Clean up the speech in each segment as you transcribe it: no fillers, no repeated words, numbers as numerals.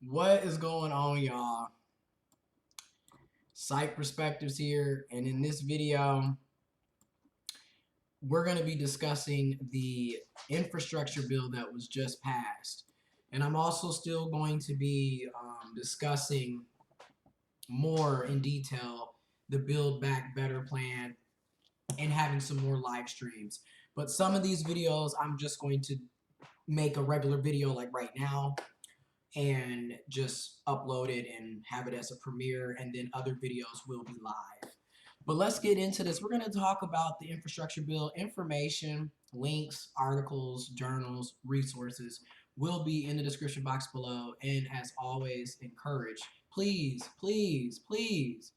What is going on, y'all? Psych Perspectives here, and in this video, we're going to be discussing the infrastructure bill that was just passed. And I'm also still going to be discussing more in detail the Build Back Better plan and having some more live streams. But some of these videos, I'm just going to make a regular video like right now and just upload it and have it as a premiere, and then other videos will be live. But let's get into this. We're going to talk about the infrastructure bill. Information, links, articles, journals, resources will be in the description box below. And as always, encourage, please, please, please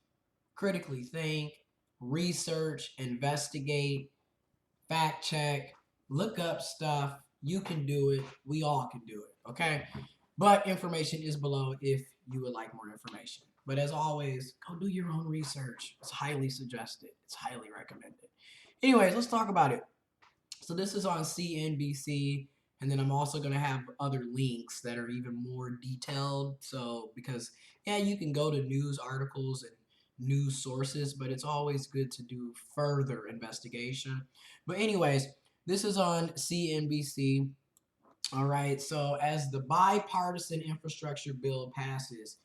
critically think, research, investigate, fact check, look up stuff. You can do it. We all can do it. Okay? But information is below if you would like more information. But as always, go do your own research. It's highly suggested. It's highly recommended. Anyways, let's talk about it. So this is on CNBC, and then I'm also going to have other links that are even more detailed. So because, yeah, you can go to news articles and news sources, but it's always good to do further investigation. But anyways, this is on CNBC. All right, so as the bipartisan infrastructure bill passes,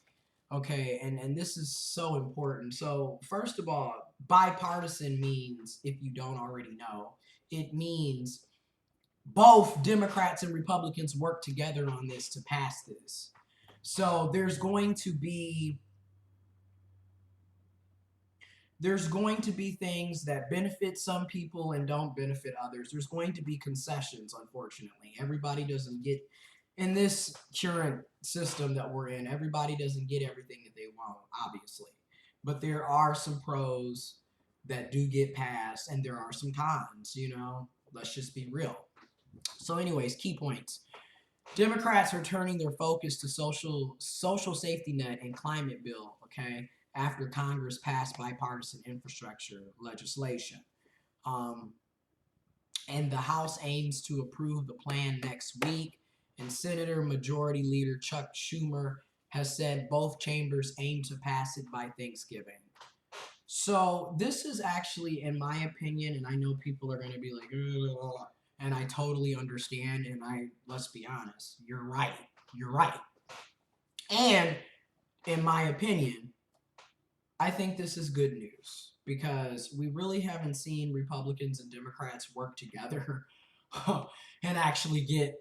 okay, and this is so important. So first of all, bipartisan means, if you don't already know, it means both Democrats and Republicans work together on this to pass this. So there's going to be things that benefit some people and don't benefit others. There's going to be concessions, unfortunately. Everybody doesn't get, in this current system that we're in, everybody doesn't get everything that they want, obviously. But there are some pros that do get passed, and there are some cons, Let's just be real. So anyways, key points. Democrats are turning their focus to social safety net and climate bill, okay, after Congress passed bipartisan infrastructure legislation. And the House aims to approve the plan next week. And Senator Majority Leader Chuck Schumer has said both chambers aim to pass it by Thanksgiving. So this is actually, in my opinion, and I know people are going to be like, ugh, and I totally understand, and let's be honest, you're right. And in my opinion, I think this is good news because we really haven't seen Republicans and Democrats work together and actually get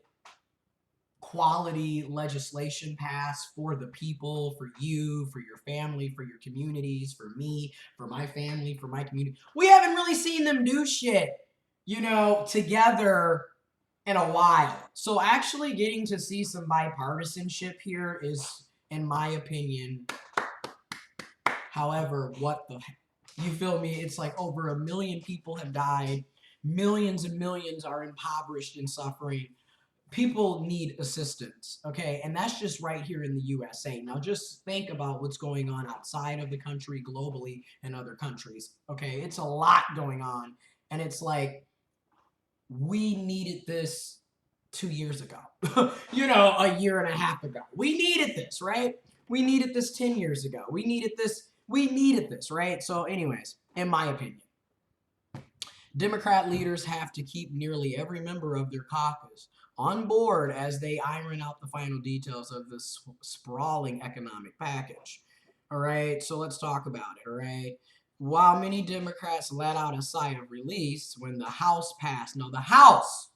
quality legislation passed for the people, for you, for your family, for your communities, for me, for my family, for my community. We haven't really seen them do shit, together in a while. So actually getting to see some bipartisanship here is, in my opinion, however, you feel me? It's like over 1 million people have died. Millions and millions are impoverished and suffering. People need assistance, okay? And that's just right here in the USA. Now just think about what's going on outside of the country, globally, and other countries, okay? It's a lot going on. And it's like, we needed this 2 years ago, a year and a half ago. We needed this, right? We needed this 10 years ago. We needed this, right? So anyways, in my opinion, Democrat leaders have to keep nearly every member of their caucus on board as they iron out the final details of this sprawling economic package. All right, so let's talk about it, all right? While many Democrats let out a sigh of relief when the House passed, the House,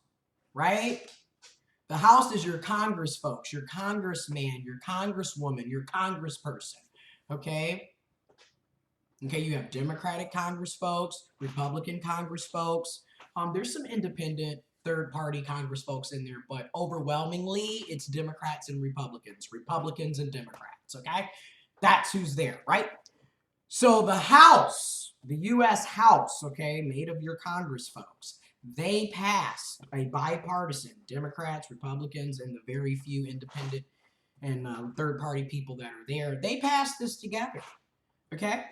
right? The House is your Congress folks, your congressman, your congresswoman, your congressperson, okay? Okay, you have Democratic Congress folks, Republican Congress folks. There's some independent third-party Congress folks in there, but overwhelmingly, it's Democrats and Republicans, Republicans and Democrats, okay? That's who's there, right? So the House, the U.S. House, okay, made of your Congress folks, they passed a bipartisan, Democrats, Republicans, and the very few independent and third-party people that are there, they passed this together, okay?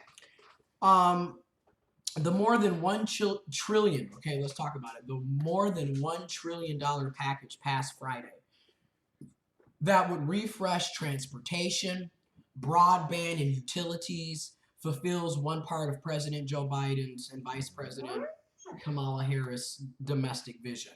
The more than $1 trillion, okay, let's talk about it. The more than $1 trillion package passed Friday. that would refresh transportation, broadband, and utilities, fulfills one part of President Joe Biden's and Vice President Kamala Harris' domestic vision.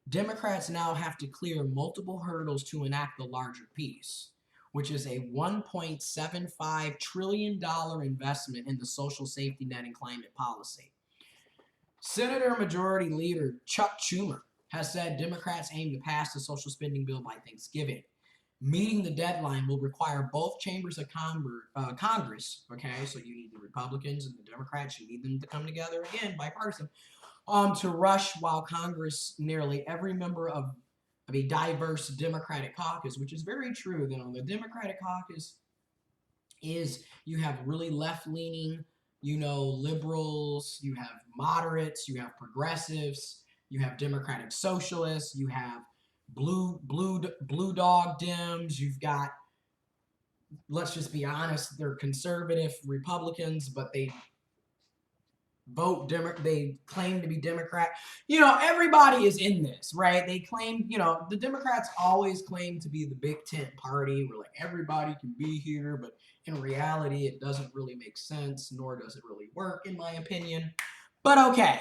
Democrats now have to clear multiple hurdles to enact the larger piece, which is a $1.75 trillion investment in the social safety net and climate policy. Senator Majority Leader Chuck Schumer has said Democrats aim to pass the social spending bill by Thanksgiving. Meeting the deadline will require both chambers of Congress, okay, so you need the Republicans and the Democrats, you need them to come together, again, bipartisan, to rush while Congress, nearly every member of a diverse Democratic caucus, which is very true, that on the Democratic caucus is you have really left-leaning, liberals, you have moderates, you have progressives, you have Democratic socialists, you have blue dog Dems, you've got, let's just be honest, they're conservative Republicans, but they they claim to be Democrat. Everybody is in this, right? They claim, the Democrats always claim to be the big tent party where like everybody can be here, but in reality, it doesn't really make sense, nor does it really work, in my opinion. But okay.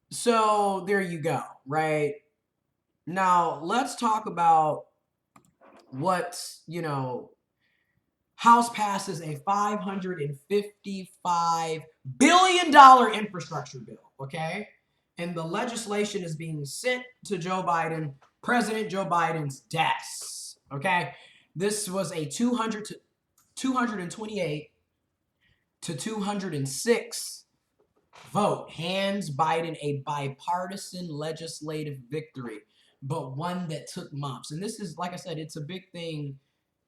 So there you go, right? Now let's talk about what's, House passes a $555 billion infrastructure bill, okay? And the legislation is being sent to President Joe Biden's desk, okay? This was a 228 to 206 vote, hands Biden a bipartisan legislative victory, but one that took months. And this is, like I said, it's a big thing,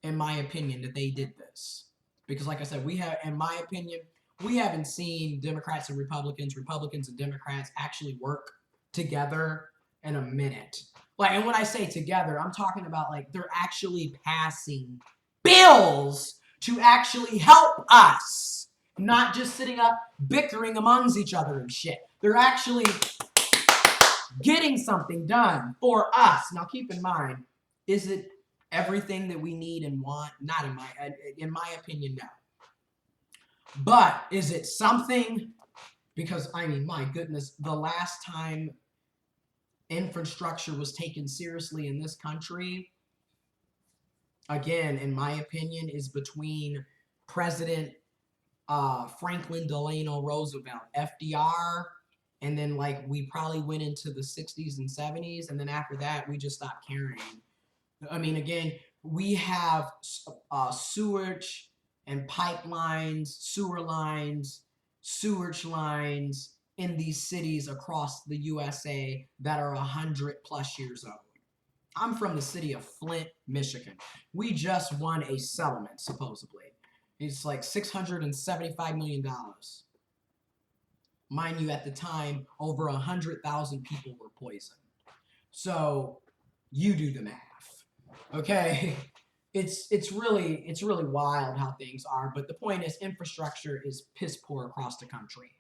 in my opinion, that they did this. Because like I said, in my opinion, we haven't seen Democrats and Republicans and Democrats actually work together in a minute. And when I say together, I'm talking about like they're actually passing bills to actually help us, not just sitting up bickering amongst each other and shit. They're actually getting something done for us. Now keep in mind, is it everything that we need and want? Not in my opinion, no. But is it something? Because my goodness, the last time infrastructure was taken seriously in this country, again, in my opinion, is between President Franklin Delano Roosevelt, FDR, and then we probably went into the 60s and 70s, and then after that we just stopped caring. Again, we have sewage and pipelines, sewer lines, sewage lines in these cities across the USA that are 100+ years old. I'm from the city of Flint, Michigan. We just won a settlement, supposedly. It's like $675 million. Mind you, at the time, over 100,000 people were poisoned. So you do the math. Okay, it's really wild how things are, but the point is infrastructure is piss poor across the country.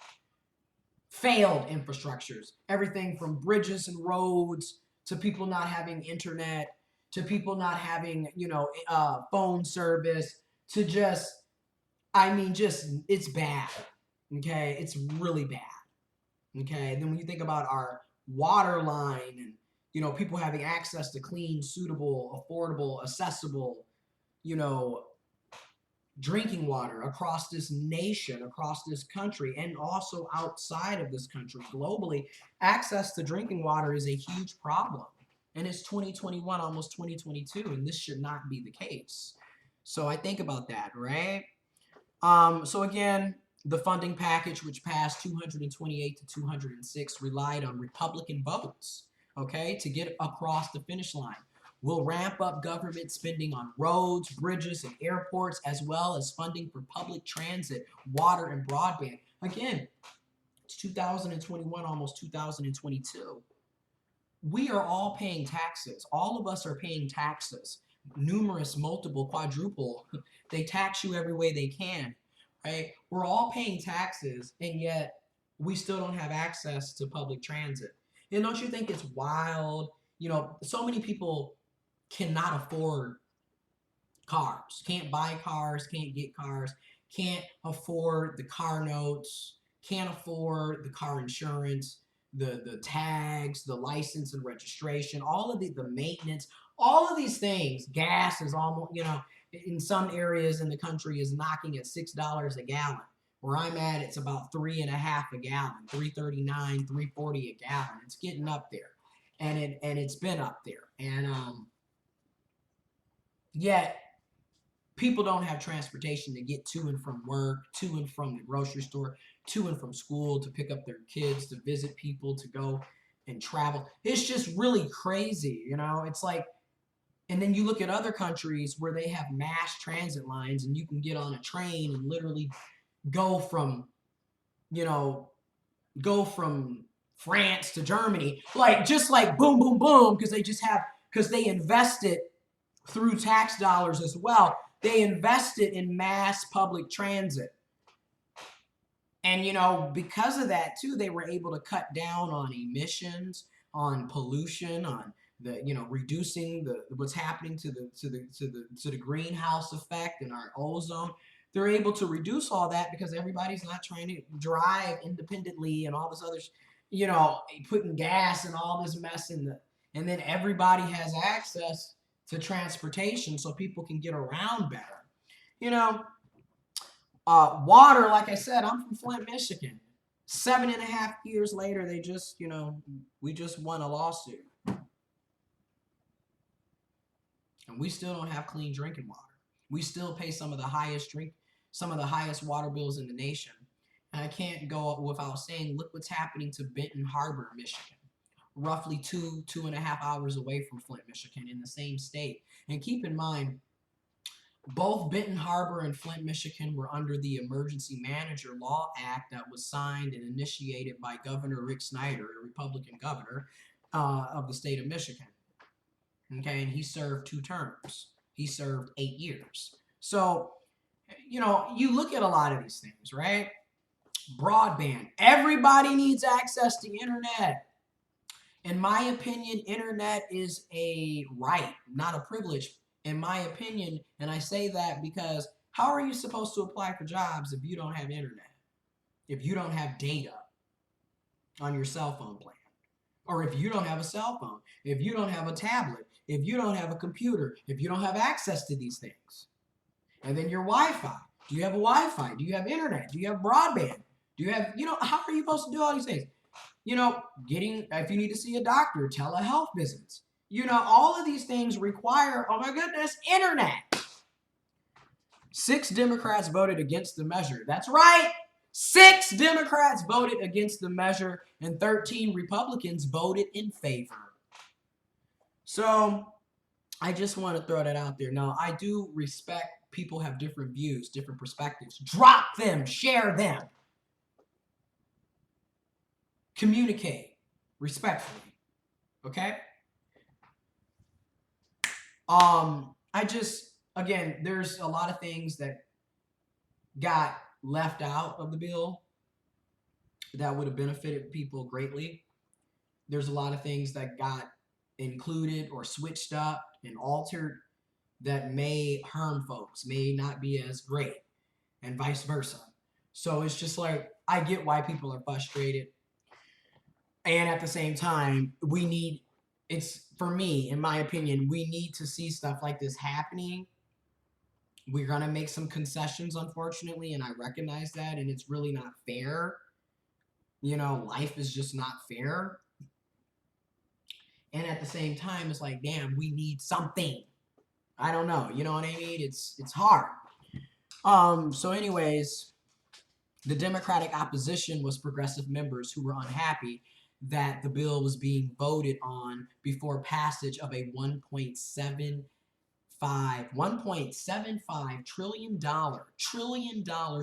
Failed infrastructures, everything from bridges and roads to people not having internet, to people not having phone service, to just it's bad. Okay, it's really bad. Okay, and then when you think about our water line and people having access to clean, suitable, affordable, accessible, drinking water across this nation, across this country, and also outside of this country, globally, access to drinking water is a huge problem. And it's 2021, almost 2022, and this should not be the case. So I think about that, right? So again, the funding package, which passed 228 to 206, relied on Republican votes, okay, to get across the finish line. We'll ramp up government spending on roads, bridges, and airports, as well as funding for public transit, water, and broadband. Again, it's 2021, almost 2022. We are all paying taxes. All of us are paying taxes. Numerous, multiple, quadruple. They tax you every way they can, right? We're all paying taxes, and yet we still don't have access to public transit. And don't you think it's wild? You know, so many people cannot afford cars, can't buy cars, can't get cars, can't afford the car notes, can't afford the car insurance, the tags, the license and registration, all of the maintenance, all of these things. Gas is almost, you know, in some areas in the country is knocking at $6 a gallon. Where I'm at, it's about 3.50 a gallon, 3.39, 3.40 a gallon. It's getting up there, and it's been up there, and yet people don't have transportation to get to and from work, to and from the grocery store, to and from school, to pick up their kids, to visit people, to go and travel. It's just really crazy, you know? It's like, and then you look at other countries where they have mass transit lines and you can get on a train and literally go from, you know, go from France to Germany, like just like boom, boom, boom, because they invested through tax dollars as well. They invested in mass public transit. And, you know, because of that, too, they were able to cut down on emissions, on pollution, on the, you know, reducing what's happening to the greenhouse effect and our ozone. They're able to reduce all that because everybody's not trying to drive independently and all this other, you know, putting gas and all this mess in the, and then everybody has access to transportation so people can get around better. You know, water, like I said, I'm from Flint, Michigan. 7.5 years later, they just, you know, we just won a lawsuit. And we still don't have clean drinking water. We still pay some of the highest water bills in the nation. And I can't go without saying, look what's happening to Benton Harbor, Michigan. Roughly 2.5 hours away from Flint, Michigan, in the same state. And keep in mind, both Benton Harbor and Flint, Michigan were under the Emergency Manager Law Act that was signed and initiated by Governor Rick Snyder, a Republican governor of the state of Michigan. Okay, and he served 2 terms. He served 8 years. So, you know, you look at a lot of these things, right? Broadband. Everybody needs access to internet. In my opinion, internet is a right, not a privilege. In my opinion, and I say that because how are you supposed to apply for jobs if you don't have internet? If you don't have data on your cell phone plan? Or if you don't have a cell phone? If you don't have a tablet? If you don't have a computer? If you don't have access to these things? And then your Wi-Fi. Do you have a Wi-Fi? Do you have internet? Do you have broadband? Do you have, you know, how are you supposed to do all these things? You know, if you need to see a doctor, telehealth visits. You know, all of these things require, oh my goodness, internet. 6 Democrats voted against the measure. That's right. 6 Democrats voted against the measure and 13 Republicans voted in favor. So I just want to throw that out there. Now, I do respect people have different views, different perspectives. Drop them, share them. Communicate respectfully. Okay? Again, there's a lot of things that got left out of the bill that would have benefited people greatly. There's a lot of things that got included or switched up and altered that may harm folks, may not be as great, and vice versa. So it's just like, I get why people are frustrated. And at the same time, for me, in my opinion, we need to see stuff like this happening. We're going to make some concessions, unfortunately, and I recognize that, and it's really not fair. You know, life is just not fair. And at the same time, it's like, damn, we need something. I don't know. You know what I mean? It's hard. So anyways, the Democratic opposition was progressive members who were unhappy that the bill was being voted on before passage of a $1.75 trillion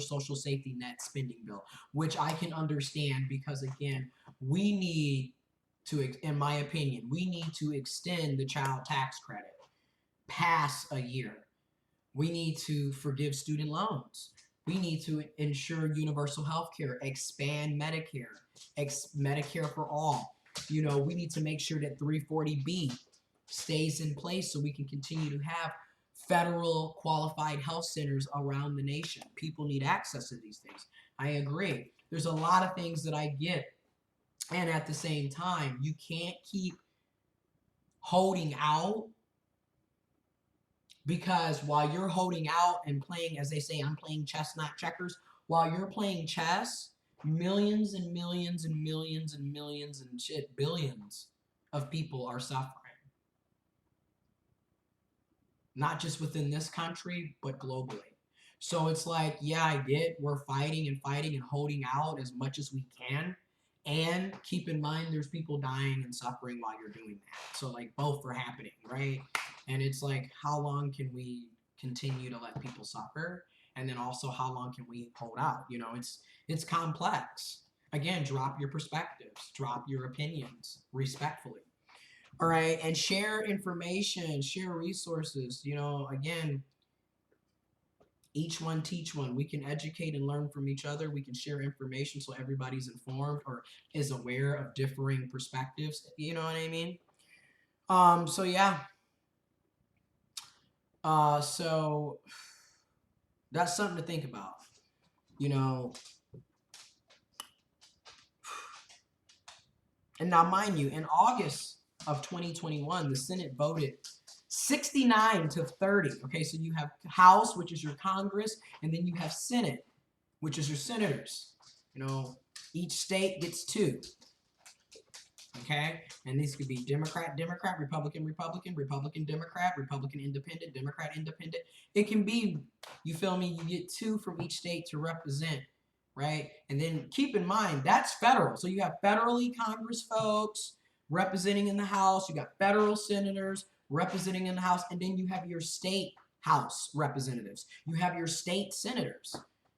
social safety net spending bill, which I can understand because, again, we need to, in my opinion, we need to extend the child tax credit past a year. We need to forgive student loans. We need to ensure universal health care, expand Medicare, Medicare for all. You know, we need to make sure that 340B stays in place so we can continue to have federal qualified health centers around the nation. People need access to these things. I agree. There's a lot of things that I get. And at the same time, you can't keep holding out, because while you're holding out and playing, as they say, I'm playing chess, not checkers. While you're playing chess, millions and millions and millions and millions and shit, billions of people are suffering. Not just within this country, but globally. So it's like, yeah, I get we're fighting and fighting and holding out as much as we can. And keep in mind, there's people dying and suffering while you're doing that. So like both are happening, right? And it's like, how long can we continue to let people suffer? And then also, how long can we hold out? You know, it's complex. Again, drop your perspectives, drop your opinions respectfully. All right, and share information, share resources. You know, again, each one teach one. We can educate and learn from each other. We can share information so everybody's informed or is aware of differing perspectives. You know what I mean? So yeah. So that's something to think about. You know. And now, mind you, in August of 2021, the Senate voted 69 to 30. Okay, so you have House, which is your Congress, and then you have Senate, which is your senators. You know, each state gets 2. Okay, and these could be Democrat, Democrat, Republican, Republican, Republican, Democrat, Republican, Independent, Democrat, Independent. It can be, you feel me, you get 2 from each state to represent, right? And then keep in mind, that's federal. So you have federally Congress folks representing in the House. You got federal senators representing in the House. And then you have your state House representatives. You have your state senators.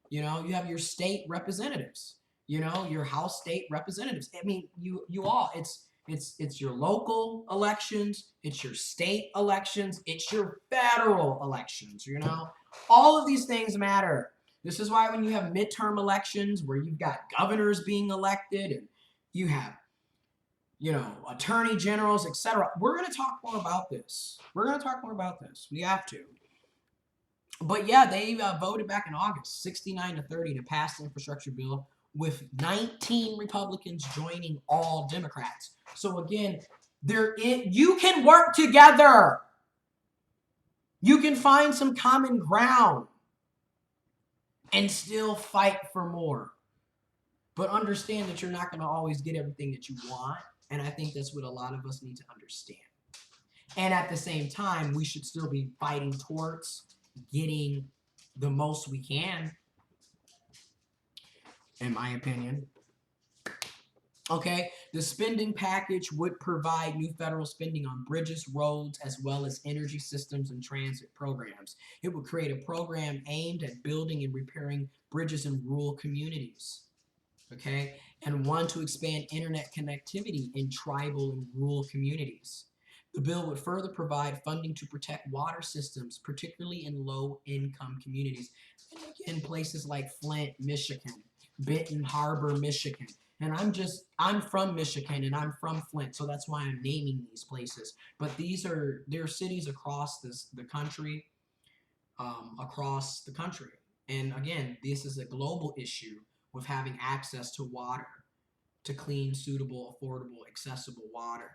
You know, you have your state representatives. You know, your House state representatives. I mean, you all, it's your local elections, it's your state elections, it's your federal elections, you know? All of these things matter. This is why when you have midterm elections where you've got governors being elected and you have, you know, attorney generals, etc. We're going to talk more about this. We're going to talk more about this. We have to. But yeah, they voted back in August, 69 to 30 to pass the infrastructure bill, with 19 Republicans joining all Democrats. So again, you can work together. You can find some common ground and still fight for more. But understand that you're not going to always get everything that you want. And I think that's what a lot of us need to understand. And at the same time, we should still be fighting towards getting the most we can, in my opinion. Okay, the spending package would provide new federal spending on bridges, roads, as well as energy systems and transit programs. It would create a program aimed at building and repairing bridges in rural communities. Okay, and one to expand internet connectivity in tribal and rural communities. The bill would further provide funding to protect water systems, particularly in low-income communities. And in places like Flint, Michigan, Benton Harbor, Michigan. And I'm from Michigan and I'm from Flint, so that's why I'm naming these places. But they're cities across the country, And again, this is a global issue with having access to water, to clean, suitable, affordable, accessible water,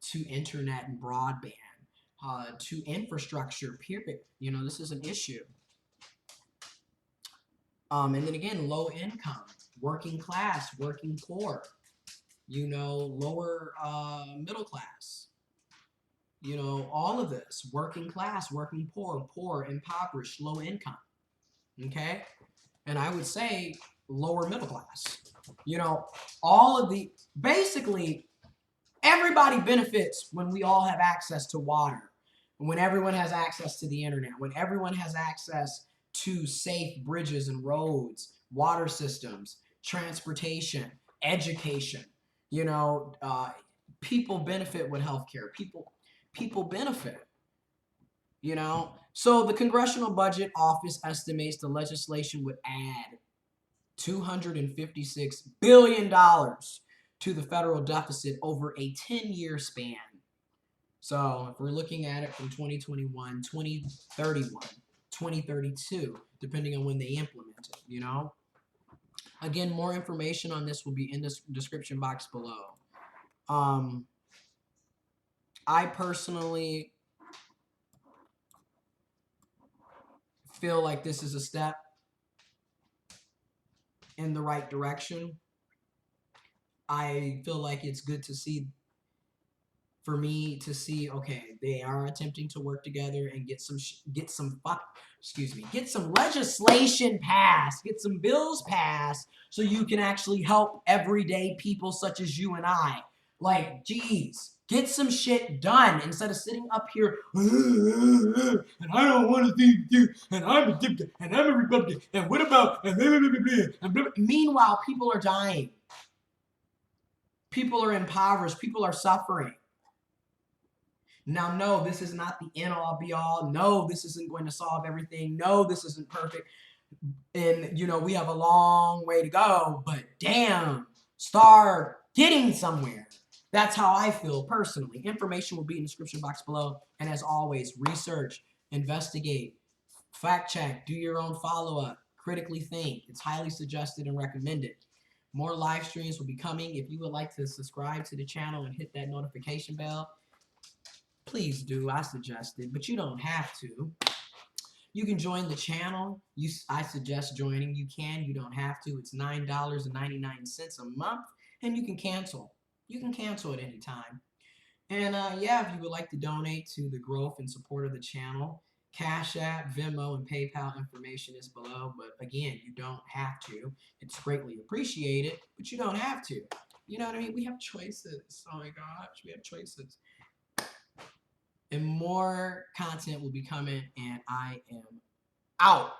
to internet and broadband, to infrastructure, period. You know, this is an issue. And then again, low income, working class, working poor, you know, lower middle class, you know, all of this, working class, working poor, poor, impoverished, low income, okay? And I would say lower middle class, you know, all of basically, everybody benefits when we all have access to water, when everyone has access to the internet, when everyone has access to safe bridges and roads, water systems, transportation, education. You know, people benefit with healthcare. People benefit. You know, so the Congressional Budget Office estimates the legislation would add $256 billion to the federal deficit over a 10-year span. So if we're looking at it from 2021, 2031, 2032, depending on when they implement it, you know? Again, more information on this will be in the description box below. I personally feel like this is a step in the right direction. I feel like it's good to see, for me to see, okay, they are attempting to work together and get some legislation passed, get some bills passed, so you can actually help everyday people such as you and I. Like, geez, get some shit done instead of sitting up here and I don't want to see you, and I'm a Democrat, and I'm a Republican, and what about and blah, blah, blah, blah. Meanwhile, people are dying. People are impoverished. People are suffering. Now, no, this is not the end-all be-all. No, this isn't going to solve everything. No, this isn't perfect. And, you know, we have a long way to go, but damn, start getting somewhere. That's how I feel personally. Information will be in the description box below. And as always, research, investigate, fact check, do your own follow-up, critically think. It's highly suggested and recommended. More live streams will be coming. If you would like to subscribe to the channel and hit that notification bell, please do. I suggest it, but you don't have to. You can join the channel. I suggest joining. You can. You don't have to. It's $9.99 a month, and you can cancel. You can cancel at any time. And yeah, if you would like to donate to the growth and support of the channel, Cash App, Venmo, and PayPal information is below. But again, you don't have to. It's greatly appreciated, but you don't have to. You know what I mean? We have choices. Oh my gosh, we have choices. And more content will be coming, and I am out.